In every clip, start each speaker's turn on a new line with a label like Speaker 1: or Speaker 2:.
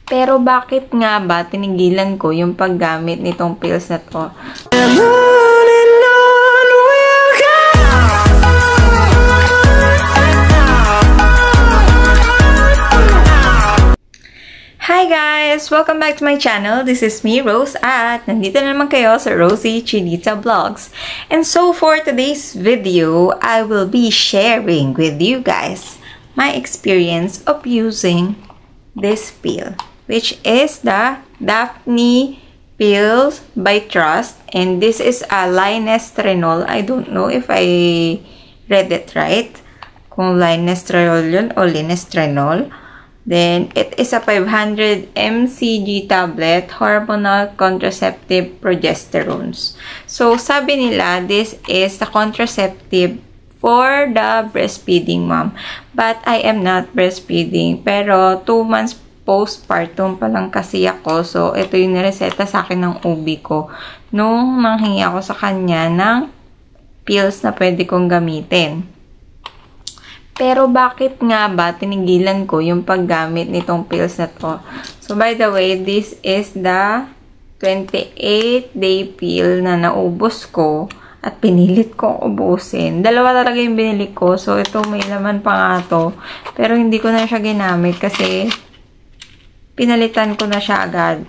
Speaker 1: Pero bakit nga ba tinigilan ko yung paggamit nitong pills na to? Hi guys! Welcome back to my channel. This is me, Rose, at nandito na naman kayo sa Rosie Chinita Vlogs. And so for today's video, I will be sharing with you guys my experience of using this pill, which is the Daphne Pills by Trust, and this is a linestrenol. I don't know if I read it right, kung linestrenol yun o linestrenol. Then, it is a 500 mcg tablet, hormonal contraceptive progesterones. So, sabi nila, this is the contraceptive for the breastfeeding mom. But I am not breastfeeding. Pero, 2 months postpartum pa lang kasi ako. So, ito yung nireseta sa akin ng OB ko nung manghingi ako sa kanya ng pills na pwede kong gamitin. Pero bakit nga ba tinigilan ko yung paggamit nitong pills na to? So, by the way, this is the 28-day pill na naubos ko at pinilit kong ubusin. Dalawa talaga yung binili ko. So, ito may laman pa nga to. Pero hindi ko na siya ginamit kasi pinalitan ko na siya agad.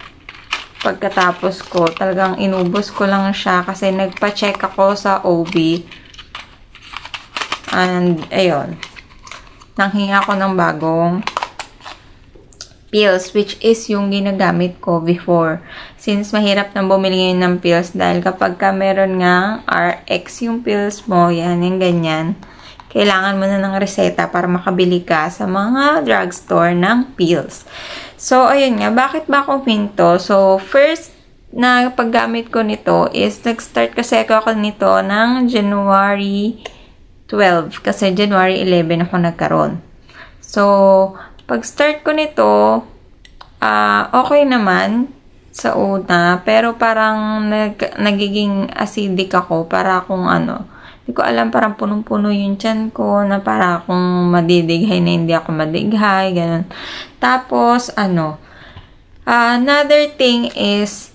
Speaker 1: Pagkatapos ko, talagang inubos ko lang siya kasi nagpa-check ako sa OB. And, ayun. Nanghingi ako ng bagong pills, which is yung ginagamit ko before. Since mahirap nang bumili ngayon ng pills dahil kapag ka meron nga RX yung pills mo, yan, yung ganyan, kailangan mo na ng reseta para makabili ka sa mga drugstore ng pills. So, ayun nga, bakit ba ako huminto? So, first na paggamit ko nito is nag-start kasi ako nito ng January 12 kasi January 11 ako nagkaroon. So, pag-start ko nito, okay naman sa una, pero parang nagiging acidic ako para kung ano, hindi ko alam, parang punong-puno yung tiyan ko na para akong madidighay na hindi ako madighay, ganun. Tapos, another thing is,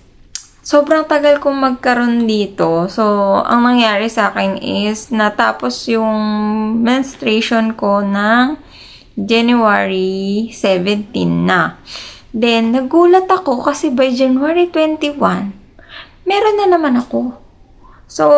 Speaker 1: sobrang tagal kong magkaroon dito. So, ang nangyari sa akin is, natapos yung menstruation ko ng January 17 na. Then, nagulat ako kasi by January 21, meron na naman ako. So,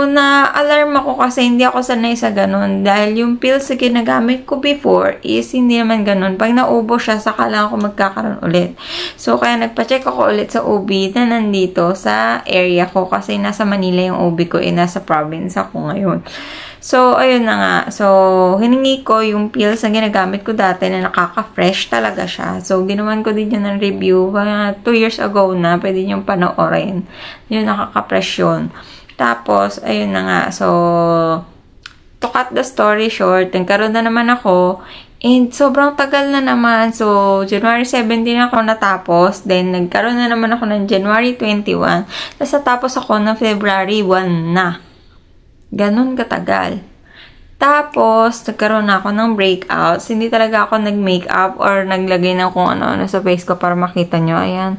Speaker 1: na-alarm ako kasi hindi ako sanay sa ganun. Dahil yung pills na ginagamit ko before is hindi naman ganun. Pag naubos siya, saka lang ako magkakaroon ulit. So, kaya nagpa-check ako ulit sa OB na nandito sa area ko. Kasi nasa Manila yung OB ko, nasa province ako ngayon. So, ayun na nga. So, hiningi ko yung pills na ginagamit ko dati na nakaka-fresh talaga siya. So, ginawan ko din yun ng review. 2 years ago na, pwede nyo panoorin. Yun, nakaka-fresh yun. Tapos, ayun na nga. So, to cut the story short, nagkaroon na naman ako. And sobrang tagal na naman. So, January 17 ako natapos. Then, nagkaroon na naman ako ng January 21. Tapos, natapos ako ng February 1 na. Ganon katagal. Tapos, nagkaroon na ako ng breakouts. Hindi talaga ako nag-makeup or naglagay ng kung ano-ano sa face ko para makita nyo. Ayan.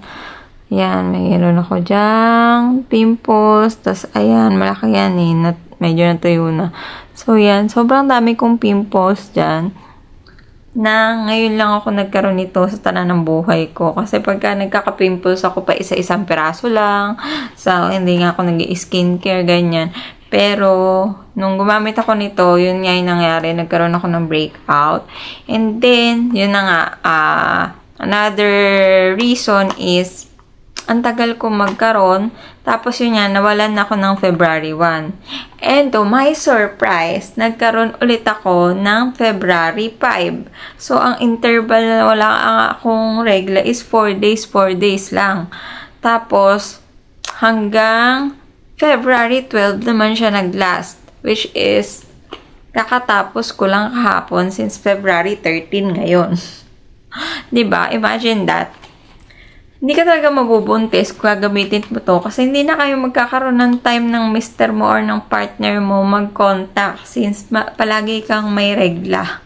Speaker 1: Yan, mayroon ako dyang pimples. Tapos, ayan, malaki yan eh. Medyo natuyo na. So, yan. Sobrang dami kong pimples dyan. Na ngayon lang ako nagkaroon nito sa tanan ng buhay ko. Kasi pagka nagkaka-pimples ako pa isa-isang piraso lang. So, hindi nga ako nag-skincare, ganyan. Pero, nung gumamit ako nito, yun nga yung nangyari. Nagkaroon ako ng breakout. And then, yun na nga. Another reason is, ang tagal ko magkaroon. Tapos yun nga, nawalan ako ng February 1. And to my surprise, nagkaroon ulit ako ng February 5. So, ang interval na wala akong regla is 4 days lang. Tapos, hanggang February 12 naman siya nag-last. Which is, kakatapos ko lang kahapon since February 13 ngayon. Diba? Imagine that. Hindi ka talaga mabubuntis kung gagamitin mo to kasi hindi na kayo magkakaroon ng time ng mister mo or ng partner mo mag-contact since palagi kang may regla.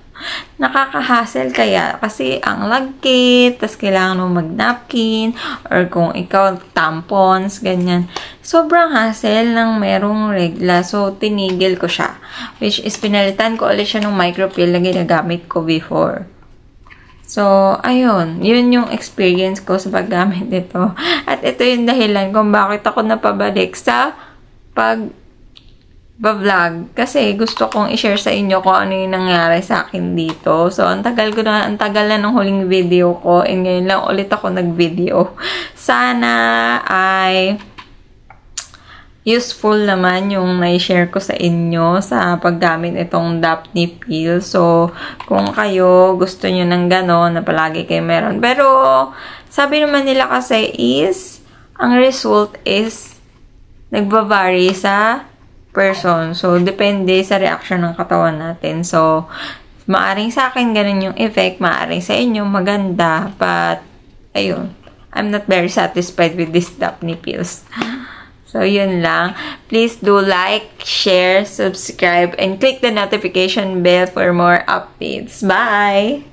Speaker 1: Nakaka-hassle kaya kasi ang lagkit, tas kailangan mo mag-napkin, or kung ikaw tampons, ganyan. Sobrang hassle ng merong regla. So, tinigil ko siya. Which is, pinalitan ko ulit siya ng micropill na ginagamit ko before. So, ayun. Yun yung experience ko sa paggamit nito. At ito yung dahilan kung bakit ako napabalik sa pag-vlog. Kasi gusto kong i-share sa inyo kung ano yung nangyari sa akin dito. So, ang tagal na ng huling video ko. And ngayon lang ulit ako nag-video. Sana ay useful naman yung na-share ko sa inyo sa paggamit itong Daphne pill. So, kung kayo gusto nyo ng gano'n na palagi kayo meron. Pero, sabi naman nila kasi is, ang result is, nagbabari sa person. So, depende sa reaction ng katawan natin. So, maaring sa akin ganun yung effect, maaring sa inyo maganda. But, ayun, I'm not very satisfied with this Daphne pills. So, yun lang. Please do like, share, subscribe, and click the notification bell for more updates. Bye!